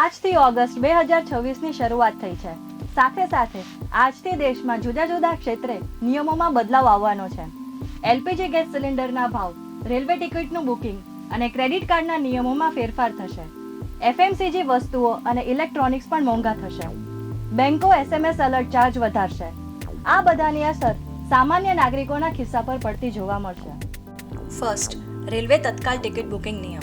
આજથી ઓગસ્ટ 2026ની શરૂઆત થઈ છે. સાથે સાથે આજથી દેશમાં જુદા જુદા ક્ષેત્રે નિયમોમાં બદલાવ આવવાનો છે. એલપીજી ગેસ સિલિન્ડરના ભાવ, રેલવે ટિકિટનું બુકિંગ અને ક્રેડિટ કાર્ડના નિયમોમાં ફેરફાર થશે. એફએમસીજી વસ્તુઓ અને ઇલેક્ટ્રોનિક્સ પણ મોંઘા થશે. બેંકો એસએમએસ એલર્ટ ચાર્જ વધારશે. આ બધાની અસર સામાન્ય નાગરિકોના ખિસ્સા પર પડતી જોવા મળશે. ફર્સ્ટ, રેલવે તત્કાલ ટિકિટ બુકિંગ નિયમ.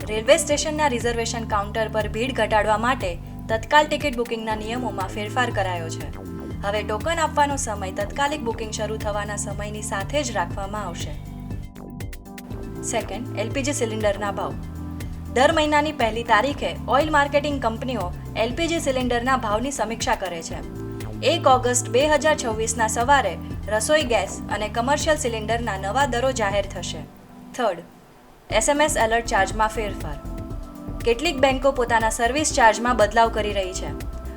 રેલવે સ્ટેશનના રિઝર્વેશન કાઉન્ટર પર ભીડ ઘટાડવા માટે તત્કાલ ટિકિટ બુકિંગના નિયમોમાં ફેરફાર કરાયો છે. હવે ટોકન આપવાનો સમય તત્કાલિક બુકિંગ શરૂ થવાના સમયની સાથે જ રાખવામાં આવશે. સેકન્ડ, એલપીજી સિલિન્ડરના ભાવ. દર મહિનાની 1લી તારીખે ઓઇલ માર્કેટિંગ કંપનીઓ એલપીજી સિલિન્ડરના ભાવની સમીક્ષા કરે છે. 1 ઓગસ્ટ 2026ના સવારે રસોઈ ગેસ અને કમર્શિયલ સિલિન્ડરના નવા દરો જાહેર થશે. થર્ડ, એસએમએસ એલર્ટ ચાર્જમાં ફેરફાર. કેટલીક બેંકો પોતાના સર્વિસ ચાર્જમાં બદલાવ કરી રહી છે.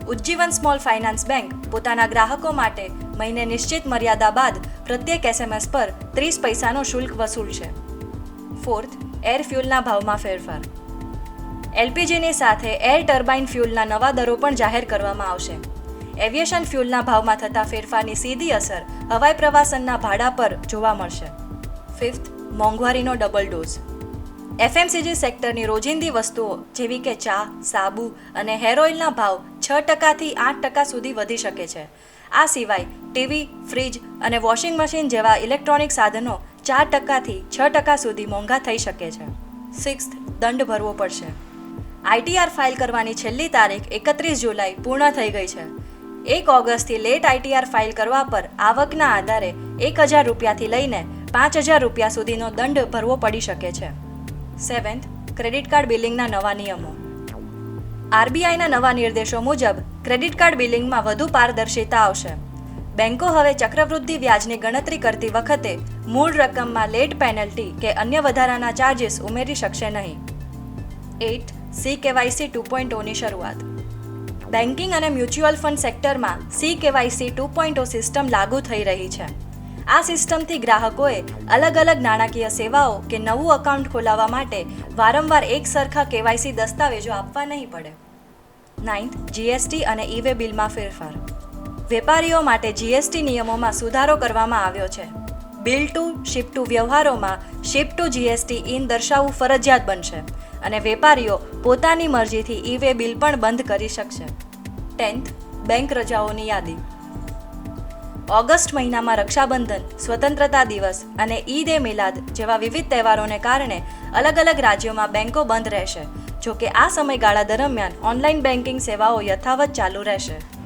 ઉજ્જીવન સ્મોલ ફાઇનાન્સ બેંક પોતાના ગ્રાહકો માટે મહિને નિશ્ચિત મર્યાદા બાદ પ્રત્યેક એસએમએસ પર 30 પૈસાનો શુલ્ક વસૂલશે. ફોર્થ, એર ફ્યુલના ભાવમાં ફેરફાર. એલપીજીની સાથે એર ટર્બાઇન ફ્યુલના નવા દરો પણ જાહેર કરવામાં આવશે. એવિએશન ફ્યુલના ભાવમાં થતા ફેરફારની સીધી અસર હવાઈ પ્રવાસનના ભાડા પર જોવા મળશે. ફિફ્થ, મોંઘવારીનો ડબલ ડોઝ. એફએમસીજી સેક્ટરની રોજિંદી વસ્તુઓ જેવી કે ચા, સાબુ અને હેર ઓઇલના ભાવ 6%થી 8% સુધી વધી શકે છે. આ સિવાય ટીવી, ફ્રીજ અને વોશિંગ મશીન જેવા ઇલેક્ટ્રોનિક સાધનો 4%થી 6% સુધી મોંઘા થઈ શકે છે. સિક્સ્થ, દંડ ભરવો પડશે. આઈટીઆર ફાઇલ કરવાની છેલ્લી તારીખ 31 જુલાઈ પૂર્ણ થઈ ગઈ છે. 1 ઓગસ્ટથી લેટ આઈટીઆર ફાઇલ કરવા પર આવકના આધારે 1000 રૂપિયાથી લઈને 5000 રૂપિયા સુધીનો દંડ ભરવો પડી શકે છે. સેવન્થ, ક્રેડિટ કાર્ડ બિલિંગના નવા નિયમો. આરબીઆઈના નવા નિર્દેશો મુજબ ક્રેડિટ કાર્ડ બિલિંગમાં વધુ પારદર્શિતા આવશે. બેંકો હવે ચક્રવૃદ્ધિ વ્યાજની ગણતરી કરતી વખતે મૂળ રકમમાં લેટ પેનલ્ટી કે અન્ય વધારાના ચાર્જીસ ઉમેરી શકશે નહીં. 8. CKYC 2.0ની શરૂઆત. બેન્કિંગ અને મ્યુચ્યુઅલ ફંડ સેક્ટરમાં CKYC 2.0 સિસ્ટમ લાગુ થઈ રહી છે. આ સિસ્ટમથી ગ્રાહકોએ અલગ અલગ નાણાકીય સેવાઓ કે નવું એકાઉન્ટ ખોલાવવા માટે વારંવાર એક સરખા કેવાયસી દસ્તાવેજો આપવા નહીં પડે. 9th, જીએસટી અને ઈ-વે બિલમાં ફેરફાર. વેપારીઓ માટે જીએસટી નિયમોમાં સુધારો કરવામાં આવ્યો છે. બિલ ટુ શિપ ટુ વ્યવહારોમાં શિપ ટુ જીએસટી ઇન દર્શાવવું ફરજિયાત બનશે અને વેપારીઓ પોતાની મરજીથી ઈ-વે બિલ પણ બંધ કરી શકશે. 10th, બેંક રજાઓની યાદી. ઓગસ્ટ મહિનામાં રક્ષાબંધન, સ્વતંત્રતા દિવસ અને ઈદ એ મિલાદ જેવા વિવિધ તહેવારોને કારણે અલગ અલગ રાજ્યોમાં બેંકો બંધ રહેશે. જો કે આ સમયગાળા દરમિયાન ઓનલાઈન બેન્કિંગ સેવાઓ યથાવત ચાલુ રહેશે.